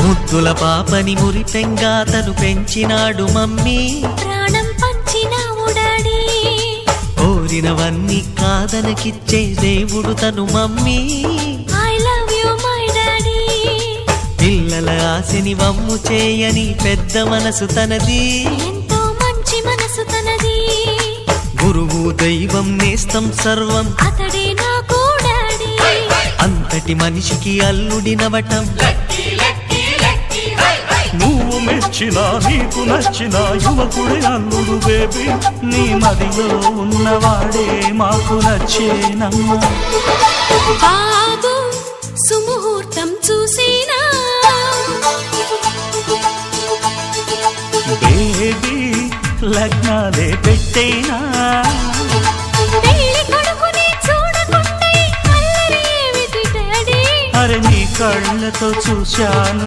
ముద్దుల పాపని మురిపెంగా తను పెంచినాడు మమ్మీ, ప్రాణం పంచినావు డాడీ. కోరినవన్నీ కాదనకిచ్చే దేవుడు తను mummy, I love you my daddy. పిల్లల ఆశని వమ్ము చేయని పెద్ద మనసు తనది, ఎంతో మంచి మనసు తనది. గురువు దైవం నేస్తం సర్వం అతడే నాకు డాడీ. అంతటి మనిషికి అల్లుడినవటం, నువ్వు మెచ్చిన నీకు నచ్చిన యువకుడే అల్లుడు బేబీ, నీ మదిలో ఉన్నవాడే మాకు నచ్చేనమ్మా. బాబు సుముహూర్తం చూసినా, బేబీ లగ్నాలే పెట్టేనా, పెళ్లి కొడుకుని చూడకుంటే అల్లరి ఏమిటి డాడీ. అరే నీ కళ్ళతో చూశాను.